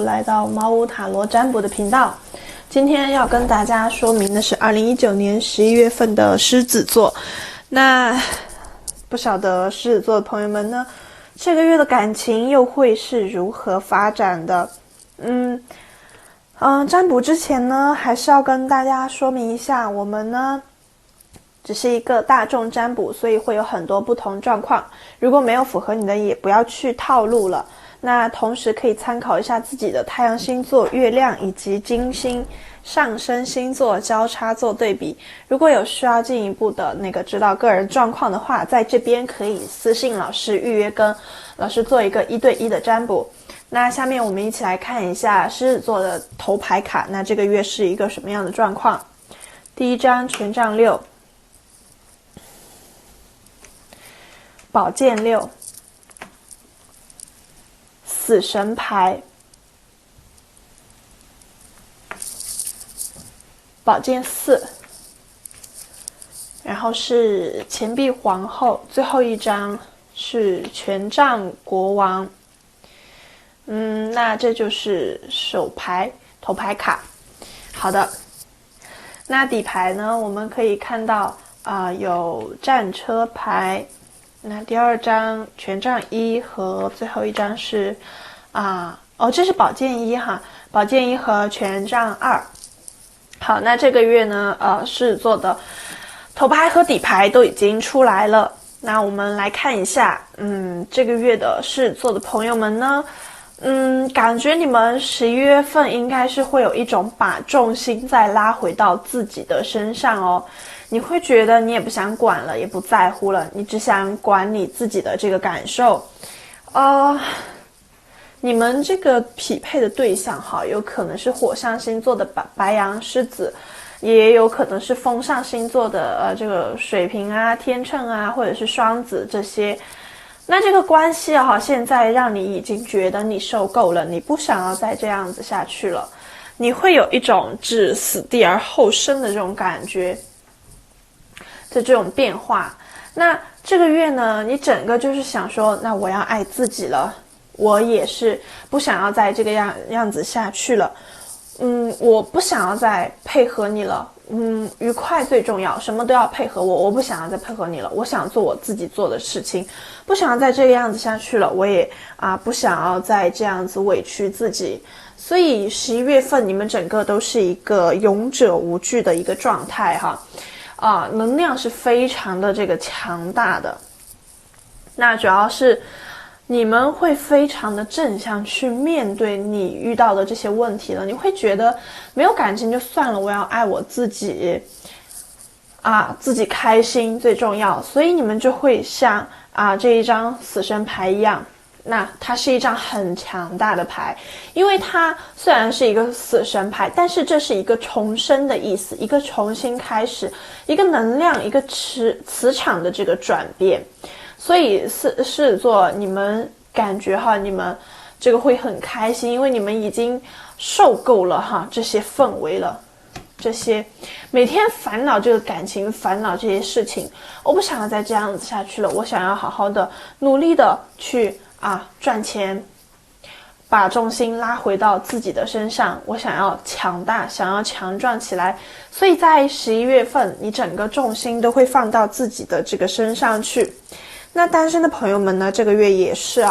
来到猫屋塔罗占卜的频道。今天要跟大家说明的是2019年11月份的狮子座。那不晓得狮子座的朋友们呢，这个月的感情又会是如何发展的？占卜之前呢，还是要跟大家说明一下，我们呢只是一个大众占卜，所以会有很多不同状况。如果没有符合你的，也不要去套路了。那同时可以参考一下自己的太阳星座、月亮以及金星上升星座交叉做对比。如果有需要进一步的知道个人状况的话，在这边可以私信老师预约，跟老师做一个1对1的占卜。那下面我们一起来看一下狮子座的头牌卡，那这个月是一个什么样的状况？第一张权杖6，宝剑6，死神牌，宝剑4，然后是钱币皇后，最后一张是权杖国王。那这就是首牌头牌卡。好的，那底牌呢，我们可以看到有战车牌。那第二张权杖1和最后一张是这是宝剑1哈，宝剑1和权杖2。好，那这个月呢，狮子座的头牌和底牌都已经出来了。那我们来看一下，这个月的狮子座的朋友们呢，感觉你们11月份应该是会有一种把重心再拉回到自己的身上哦。你会觉得你也不想管了，也不在乎了，你只想管你自己的这个感受。你们这个匹配的对象有可能是火象星座的白羊、狮子，也有可能是风象星座的这个水瓶啊、天秤啊，或者是双子这些。那这个关系现在让你已经觉得你受够了，你不想要再这样子下去了，你会有一种置死地而后生的这种感觉的这种变化。那这个月呢，你整个就是想说，那我要爱自己了，我也是不想要再这个样子下去了。我不想要再配合你了。愉快最重要，什么都要配合我，我不想要再配合你了，我想做我自己做的事情，不想要再这个样子下去了，我也不想要再这样子委屈自己。所以11月份你们整个都是一个勇者无惧的一个状态哈，能量是非常的这个强大的。那主要是你们会非常的正向去面对你遇到的这些问题了，你会觉得没有感情就算了，我要爱我自己自己开心最重要。所以你们就会像这一张死神牌一样，那它是一张很强大的牌，因为它虽然是一个死神牌，但是这是一个重生的意思，一个重新开始，一个能量，一个磁场的这个转变。所以狮子座，你们感觉你们这个会很开心，因为你们已经受够了这些氛围了，这些每天烦恼这个感情，烦恼这些事情，我不想要再这样子下去了，我想要好好的努力的去赚钱，把重心拉回到自己的身上，我想要强大，想要强壮起来。所以在11月份，你整个重心都会放到自己的这个身上去。那单身的朋友们呢，这个月也是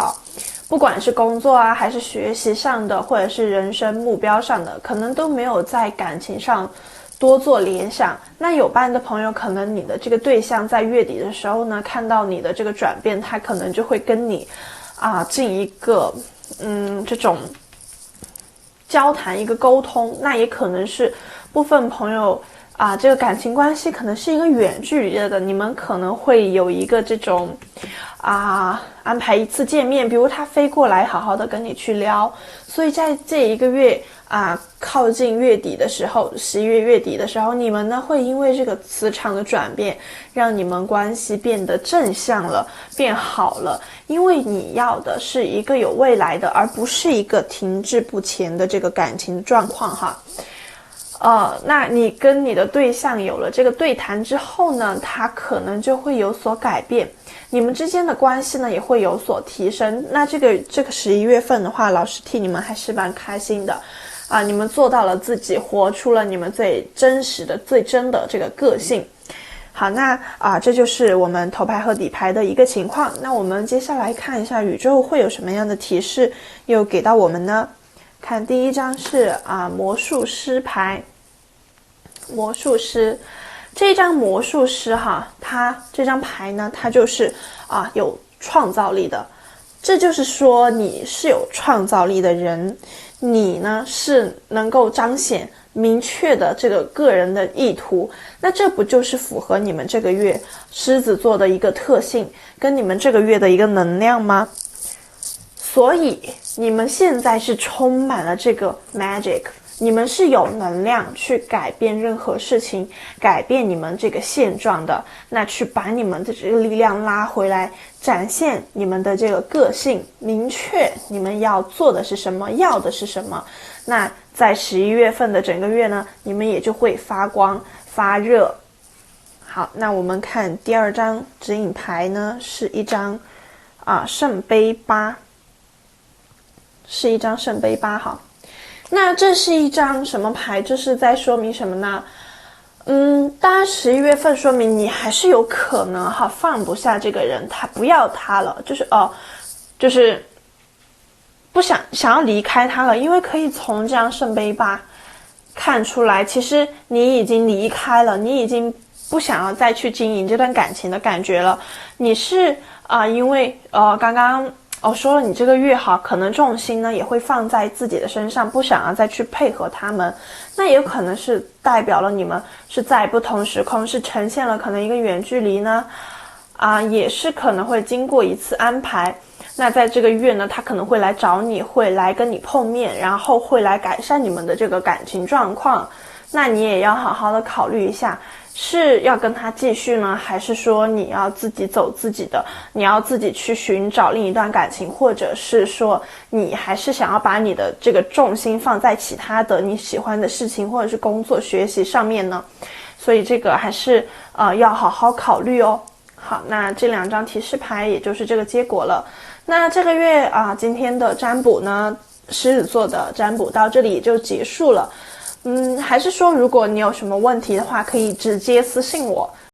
不管是工作还是学习上的，或者是人生目标上的，可能都没有在感情上多做联想。那有伴的朋友，可能你的这个对象在月底的时候呢，看到你的这个转变，他可能就会跟你进一个这种交谈，一个沟通。那也可能是部分朋友这个感情关系可能是一个远距离的，你们可能会有一个这种安排一次见面，比如他飞过来好好的跟你去聊。所以在这一个月靠近月底的时候，11月月底的时候，你们呢会因为这个磁场的转变，让你们关系变得正向了，变好了。因为你要的是一个有未来的，而不是一个停滞不前的这个感情状况那你跟你的对象有了这个对谈之后呢，他可能就会有所改变。你们之间的关系呢也会有所提升。那这个11月份的话，老师替你们还是蛮开心的啊，你们做到了自己，活出了你们最真实的、最真的这个个性。好，那这就是我们头牌和底牌的一个情况。那我们接下来看一下宇宙会有什么样的提示又给到我们呢？看第一张是魔术师牌，魔术师。这张魔术师它这张牌呢，它就是有创造力的，这就是说你是有创造力的人，你呢是能够彰显明确的这个个人的意图，那这不就是符合你们这个月狮子座的一个特性，跟你们这个月的一个能量吗？所以你们现在是充满了这个 magic，你们是有能量去改变任何事情，改变你们这个现状的，那去把你们的这个力量拉回来，展现你们的这个个性，明确你们要做的是什么，要的是什么。那在11月份的整个月呢，你们也就会发光发热。好，那我们看第二张指引牌呢，是一张圣杯8，是一张圣杯8哈。那这是一张什么牌？这是在说明什么呢？当然11月份说明你还是有可能放不下这个人，他不要他了，就是不想要离开他了，因为可以从这张圣杯8看出来，其实你已经离开了，你已经不想要再去经营这段感情的感觉了。你是因为刚刚说了，你这个月可能重心呢也会放在自己的身上，不想要再去配合他们，那也有可能是代表了你们是在不同时空，是呈现了可能一个远距离呢，也是可能会经过一次安排。那在这个月呢，他可能会来找你，会来跟你碰面，然后会来改善你们的这个感情状况。那你也要好好的考虑一下，是要跟他继续呢，还是说你要自己走自己的，你要自己去寻找另一段感情，或者是说你还是想要把你的这个重心放在其他的你喜欢的事情，或者是工作学习上面呢？所以这个还是要好好考虑哦。好，那这两张提示牌也就是这个结果了。那这个月今天的占卜呢，狮子座的占卜到这里也就结束了。还是说如果你有什么问题的话，可以直接私信我。